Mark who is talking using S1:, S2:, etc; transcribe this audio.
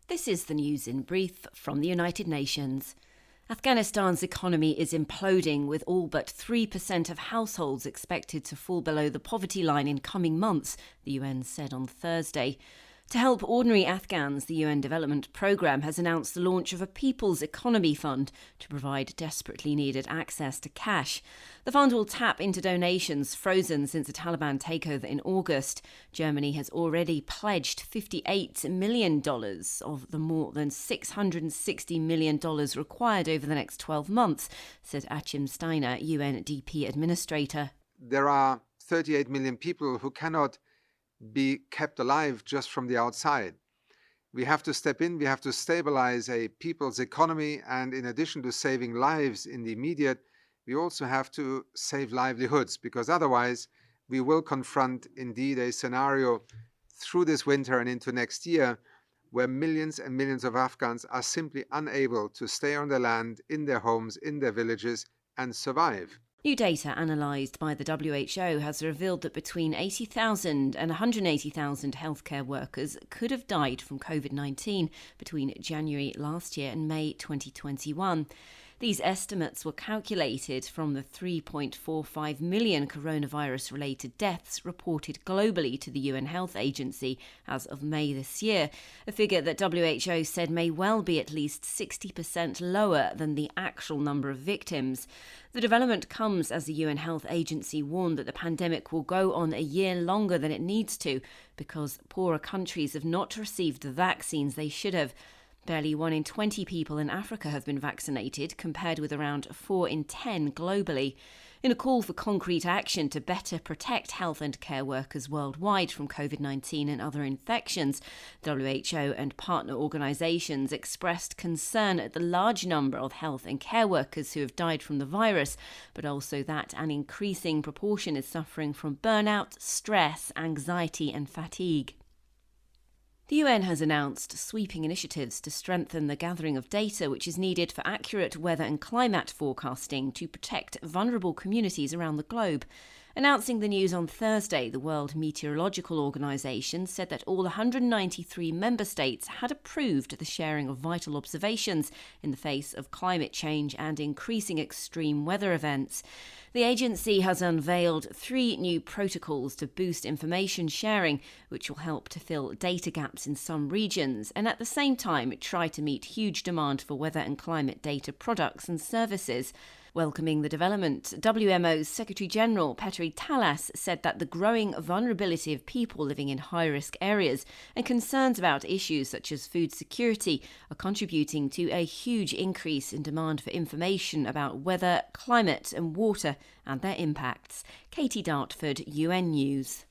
S1: This is the news in brief from the United Nations. Afghanistan's economy is imploding, with all but 3% of households expected to fall below the poverty line in coming months, the UN said on Thursday. To help ordinary Afghans, the UN Development Programme has announced the launch of a People's Economy Fund to provide desperately needed access to cash. The fund will tap into donations frozen since the Taliban takeover in August. Germany has already pledged $58 million of the more than $660 million required over the next 12 months, said Achim Steiner, UNDP administrator.
S2: There are 38 million people who cannot be kept alive just from the outside. We have to step in, we have to stabilize a people's economy, and in addition to saving lives in the immediate, we also have to save livelihoods, because otherwise we will confront indeed a scenario through this winter and into next year where millions and millions of Afghans are simply unable to stay on their land, in their homes, in their villages, and survive.
S1: New data analysed by the WHO has revealed that between 80,000 and 180,000 healthcare workers could have died from COVID-19 between January last year and May 2021. These estimates were calculated from the 3.45 million coronavirus-related deaths reported globally to the UN Health Agency as of May this year, a figure that WHO said may well be at least 60% lower than the actual number of victims. The development comes as the UN Health Agency warned that the pandemic will go on a year longer than it needs to because poorer countries have not received the vaccines they should have. Barely 1 in 20 people in Africa have been vaccinated, compared with around 4 in 10 globally. In a call for concrete action to better protect health and care workers worldwide from COVID-19 and other infections, WHO and partner organisations expressed concern at the large number of health and care workers who have died from the virus, but also that an increasing proportion is suffering from burnout, stress, anxiety and fatigue. The UN has announced sweeping initiatives to strengthen the gathering of data which is needed for accurate weather and climate forecasting to protect vulnerable communities around the globe. Announcing the news on Thursday, the World Meteorological Organization said that all 193 member states had approved the sharing of vital observations in the face of climate change and increasing extreme weather events. The agency has unveiled 3 new protocols to boost information sharing, which will help to fill data gaps in some regions and at the same time try to meet huge demand for weather and climate data products and services. Welcoming the development, WMO's Secretary-General Petri Talas said that the growing vulnerability of people living in high-risk areas and concerns about issues such as food security are contributing to a huge increase in demand for information about weather, climate and water and their impacts. Katie Dartford, UN News.